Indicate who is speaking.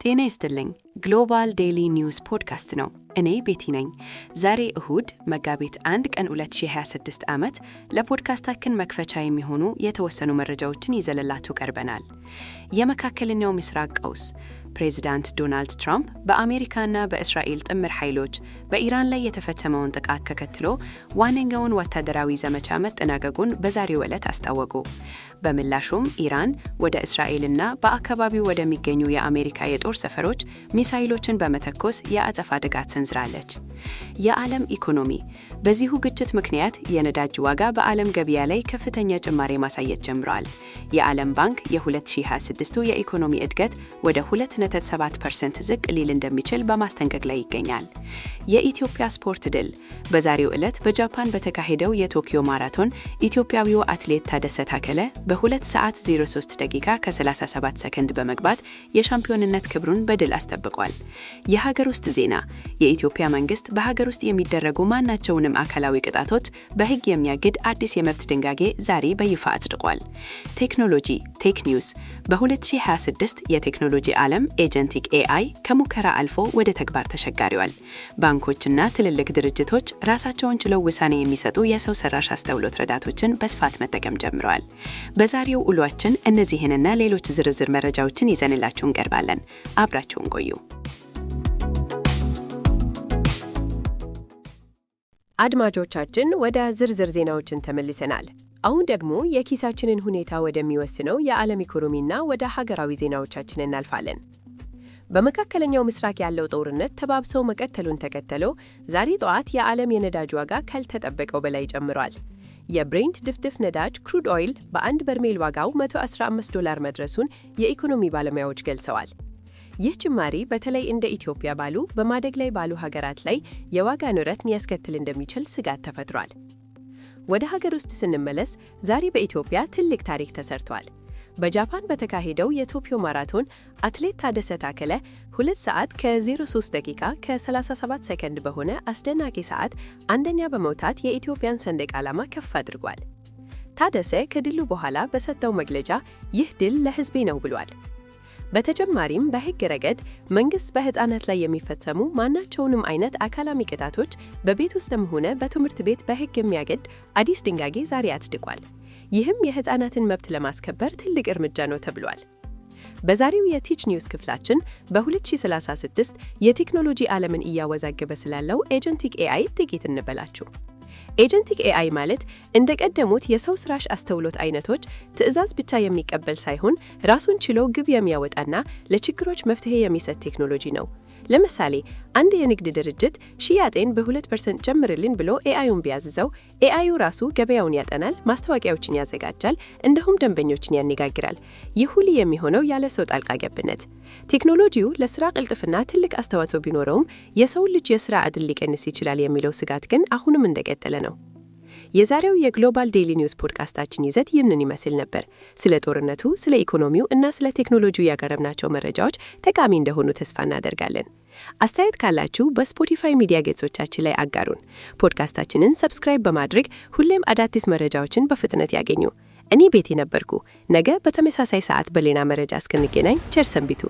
Speaker 1: ጤና ይስጥልኝ ግሎባል ዴይሊ ኒውስ ፖድካስት ነው። እኔ ቤቲ ነኝ። ዛሬ እሁድ መጋቢት 1 ቀን 2026 ዓመት ለፖድካስታችን መክፈቻ የሚሆኑ የተወሰኑ መረጃዎችን ይዘንላችሁ ቀርበናል። የመካከለኛው ምስራቅ ቀውስ ፕሬዚዳንት ዶናልድ ትራምፕ በአሜሪካና በእስራኤል ጥምር ኃይሎች በኢራን ላይ የተፈጸመውን ጥቃት ተከትሎ ዋነኛውን ወታደራዊ ዘመቻ መጠናቀቁን በዛሬው ዕለት አስታወቁ። በምላሹም ኢራን ወደ እስራኤልና በአካባቢው ወደሚገኙ የአሜሪካ የጦር ሰፈሮች ሚሳይሎችን በመተኮስ የአጸፋ ጥቃት ሰንዝራለች። የዓለም ኢኮኖሚ በዚሁ ግጭት ምክንያት የነዳጅ ዋጋ በዓለም ገበያ ላይ ከፍተኛ ጭማሪ ማሳየት ጀምሯል። የዓለም ባንክ የ2026 የኢኮኖሚ እድገት ወደ 2.7% ዝቅ ሊል እንደሚችል በማስጠንቀቅ ላይ ይገኛል። የኢትዮጵያ ስፖርት ድል በዛሬው ዕለት በጃፓን በተካሄደው የቶኪዮ ማራቶን ኢትዮጵያዊው አትሌት ታደሰ ታከለ በ2 ሰዓት 03 ደቂቃ ከ37 ሰከንድ በመግባት የሻምፒዮንነት ክብሩን በድል አስጠብቋል። የሀገር ውስጥ ዜና የኢትዮጵያ መንግስት በሀገር ውስጥ የሚደረጉ ማናቸውንም አካላዊ ቅጣቶች በሕግ የሚያግድ አዲስ የመብት ድንጋጌ ዛሬ በይፋ አጽድቋል። ቴክኖሎጂ ቴክ ኒውስ በ2026 የቴክኖሎጂ ዓለም ኤጀንቲክ AI ከሙከራ አልፎ ወደ ተግባር ተሸጋሪዋል። ባንኮችና ትልልቅ ድርጅቶች ራሳቸውን ችለው ውሳኔ የሚሰጡ የሰው ሰራሽ አስተውሎት ረዳቶችን በስፋት መጠቀም ጀምረዋል። በዛሬው ውሏችን እነዚህንና ሌሎች ዝርዝር መረጃዎችን ይዘንላችሁ እንቀርባለን። አብራችሁን ቆዩ።
Speaker 2: አድማጮቻችን ወደ ዝርዝር ዜናዎችን ተመልሰናል። አሁን ደግሞ የኪሳችንን ሁኔታ ወደሚወስነው የዓለም ኢኮኖሚና ወደ ሀገራዊ ዜናዎቻችን እናልፋለን። በመካከለኛው ምስራቅ ያለው ጦርነት ተባብሰው መቀጠሉን ተከትሎ ዛሬ ጠዋት የዓለም የነዳጅ ዋጋ ካልተጠበቀው በላይ ጨምሯል። የብሬንት ድፍድፍ ነዳጅ ክሩድ ኦይል በአንድ በርሜል ዋጋው $115 መድረሱን የኢኮኖሚ ባለሙያዎች ገልጸዋል። ይህ ጭማሪ በተለይ እንደ ኢትዮጵያ ባሉ በማደግ ላይ ባሉ ሀገራት ላይ የዋጋ ንረት ሊያስከትል እንደሚችል ስጋት ተፈጥሯል። ወደ ሀገር ውስጥ ስንመለስ ዛሬ በኢትዮጵያ ትልቅ ታሪክ ተሰርቷል። በጃፓን በተካሄደው የቶኪዮ ማራቶን አትሌት ታደሰ ታከለ 2 ሰዓት ከ03 ደቂቃ ከ37 ሰከንድ በሆነ አስደናቂ ሰዓት አንደኛ በመውጣት የኢትዮጵያን ሰንደቅ ዓላማ ከፍ አድርጓል። ታደሰ ከድሉ በኋላ በሰጠው መግለጫ ይህ ድል ለሕዝቤ ነው ብሏል። በተጨማሪም በሕግ ረገድ መንግስት በሕፃናት ላይ የሚፈጸሙ ማናቸውንም አይነት አካላዊ ቅጣቶች በቤት ውስጥም ሆነ በትምህርት ቤት በሕግ የሚያገድ አዲስ ድንጋጌ ዛሬ አጽድቋል። ይህም የሕፃናትን መብት ለማስከበር ትልቅ እርምጃ ነው ተብሏል። በዛሬው የቲች ኒውስ ክፍላችን በ2036 የቴክኖሎጂ ዓለምን እያወዛገበ ስላለው ኤጀንቲክ AI ጥቂት እንበላችሁ። ኤጀንቲክ AI ማለት እንደ ቀደሙት የሰው ሰራሽ አስተውሎት አይነቶች ትዕዛዝ ብቻ የሚቀበል ሳይሆን ራሱን ችሎ ግብ የሚያወጣና ለችግሮች መፍትሄ የሚሰጥ ቴክኖሎጂ ነው። ለምሳሌ አንድ የንግድ ድርጅት ሽያጤን በ2% ጨምርልን ብሎ AIውን ቢያዝዘው AI ራሱ ገበያውን ያጠናል፣ ማስታወቂያዎችን ያዘጋጃል፣ እንዲሁም ደንበኞችን ያነጋግራል። ይህ ሁሉ የሚሆነው ያለ ሰው ጣልቃ ገብነት። ቴክኖሎጂው ለስራ ቅልጥፍና ትልቅ አስተዋጽኦ ቢኖረውም የሰው ልጅ የስራ ዕድል ሊቀንስ ይችላል የሚለው ስጋት ግን አሁንም እንደቀጠለ ነው። የዛሬው የግሎባል ዴይሊ ኒውስ ፖድካስታችን ይዘት ይህንን ይመስል ነበር። ስለ ጦርነቱ፣ ስለ ኢኮኖሚው እና ስለ ቴክኖሎጂው ያቀረብናቸው መረጃዎች ጠቃሚ እንደሆኑ ተስፋ እናደርጋለን። አስተያየት ካላችሁ በስፖቲፋይ ሚዲያ ገጾቻችን ላይ አጋሩን። ፖድካስታችንን ሰብስክራይብ በማድረግ ሁሌም አዳዲስ መረጃዎችን በፍጥነት ያገኙ። እኔ ቤቲ ነበርኩ። ነገ በተመሳሳይ ሰዓት በሌላ መረጃ እስክንገናኝ ቸር ሰንብቱ።